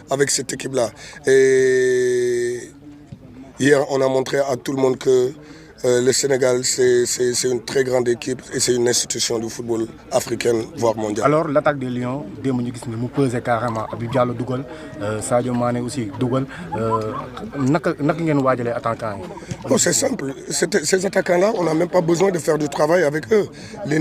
avec cette équipe-là. Et hier, on a montré à tout le monde que le Sénégal, c'est une très grande équipe et c'est une institution du football africain, voire mondial. Alors, l'attaque des Lions, nous avons pesé carrément. Abib Diallo Dougal, Sadio Mané aussi Dougal. Comment attaquants? Oh, c'est simple. Ces attaquants-là, on n'a même pas besoin de faire du travail avec eux. Les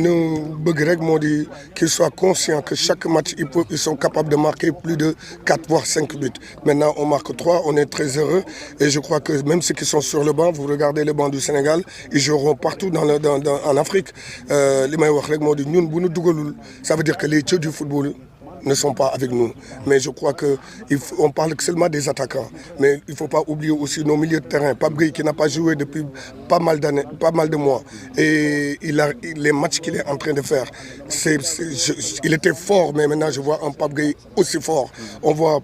Grecs m'ont dit qu'ils soient conscients que chaque match, ils sont capables de marquer plus de 4 voire 5 buts. Maintenant, on marque 3, on est très heureux. Et je crois que même ceux qui sont sur le banc, vous regardez le banc du Sénégal, ils joueront partout en Afrique. Les Maïwakhlek m'ont dit, ça veut dire que les dieux du football ne sont pas avec nous. Mais je crois qu'on parle seulement des attaquants. Mais il ne faut pas oublier aussi nos milieux de terrain. Pape Gueye qui n'a pas joué depuis pas mal de mois. Et les matchs qu'il est en train de faire, il était fort, mais maintenant je vois un Pape Gueye aussi fort. On voit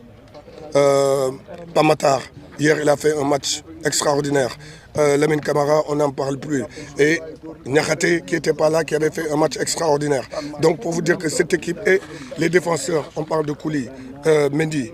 Pamatar. Hier, il a fait un match extraordinaire. Lamine Camara, on n'en parle plus. Et Niakhaté, qui n'était pas là, qui avait fait un match extraordinaire. Donc, pour vous dire que cette équipe et les défenseurs, on parle de Kouli, Mendy,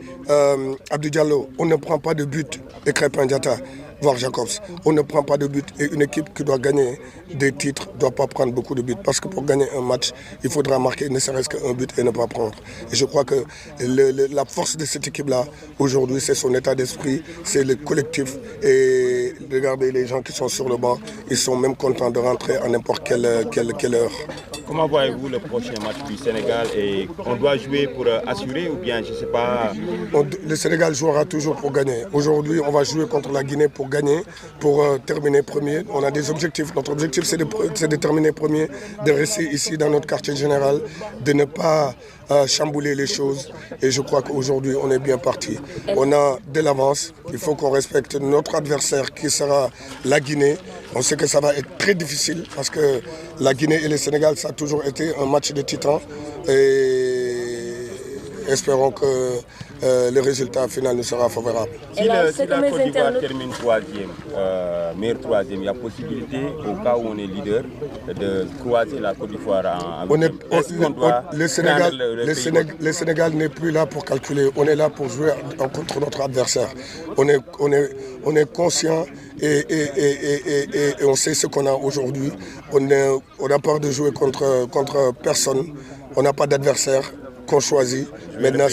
Abdou Diallo, on ne prend pas de but, et Crépin Diatta, voire Jacobs. On ne prend pas de but. Et une équipe qui doit gagner des titres ne doit pas prendre beaucoup de buts. Parce que pour gagner un match, il faudra marquer ne serait-ce qu'un but et ne pas prendre. Et je crois que la force de cette équipe-là, aujourd'hui, c'est son état d'esprit, c'est le collectif. Et regardez les gens qui sont sur le banc, ils sont même contents de rentrer à n'importe quelle heure. Comment voyez-vous le prochain match du Sénégal? Et on doit jouer pour assurer ou bien, je ne sais pas... Le Sénégal jouera toujours pour gagner. Aujourd'hui, on va jouer contre la Guinée pour gagner, pour terminer premier. On a des objectifs. Notre objectif, c'est de terminer premier, de rester ici dans notre quartier général, de ne pas chambouler les choses. Et je crois qu'aujourd'hui, on est bien parti. On a de l'avance. Il faut qu'on respecte notre adversaire qui sera la Guinée. On sait que ça va être très difficile parce que la Guinée et le Sénégal, ça a toujours été un match de titans. Et espérons que le résultat final nous sera favorable. Si la Côte d'Ivoire termine meilleur troisième, il y a possibilité, au cas où on est leader, de croiser la Côte d'Ivoire en le Sénégal n'est plus là pour calculer, on est là pour jouer contre notre adversaire. On est conscient et on sait ce qu'on a aujourd'hui. On n'a peur de jouer contre personne, on n'a pas d'adversaire qu'on choisit. Maintenant,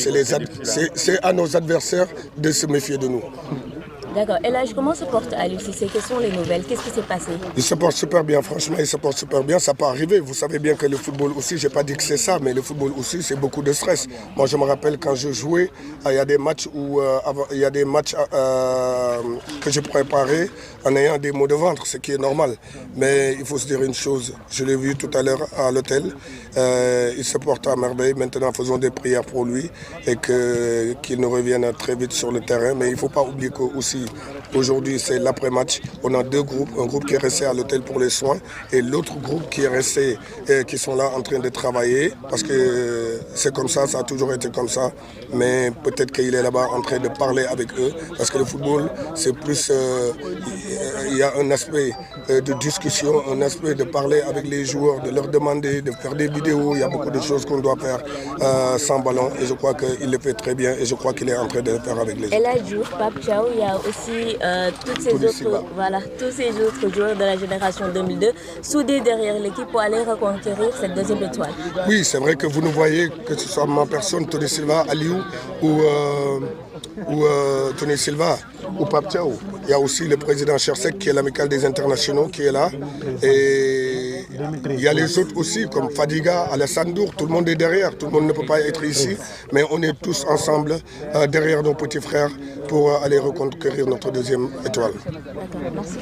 c'est à nos adversaires de se méfier de nous. D'accord. Et là, comment se porte Aliou Cissé? Quelles sont les nouvelles? Qu'est-ce qui s'est passé? Il se porte super bien, franchement, il se porte super bien. Ça peut arriver. Vous savez bien que le football aussi, je n'ai pas dit que c'est ça, mais le football aussi, c'est beaucoup de stress. Moi, je me rappelle quand je jouais, il y a des matchs que je préparais en ayant des maux de ventre, ce qui est normal. Mais il faut se dire une chose, je l'ai vu tout à l'heure à l'hôtel, il se porte à merveille. Maintenant, faisons des prières pour lui et qu'il nous revienne très vite sur le terrain. Mais il ne faut pas oublier qu'aussi, aujourd'hui, c'est l'après-match. On a deux groupes. Un groupe qui est resté à l'hôtel pour les soins et l'autre groupe qui est resté, qui sont là en train de travailler. Parce que c'est comme ça, ça a toujours été comme ça. Mais peut-être qu'il est là-bas en train de parler avec eux. Parce que le football, c'est plus... il y a un aspect de discussion, un aspect de parler avec les joueurs, de leur demander, de faire des vidéos. Il y a beaucoup de choses qu'on doit faire sans ballon. Et je crois qu'il le fait très bien. Et je crois qu'il est en train de le faire avec les autres. Et là, Pape Thiaw, il y a aussi tous ces autres joueurs de la génération 2002 soudés derrière l'équipe pour aller reconquérir cette deuxième étoile. Oui, c'est vrai que vous nous voyez, que ce soit ma personne, Tony Silva, Aliou ou Tony Silva ou Pape Thiaw. Il y a aussi le président Chersek qui est l'amicale des internationaux qui est là. Et il y a les autres aussi comme Fadiga, Alassane Dour, tout le monde est derrière. Tout le monde ne peut pas être ici, mais on est tous ensemble derrière nos petits frères pour aller reconquérir notre deuxième étoile. D'accord, merci.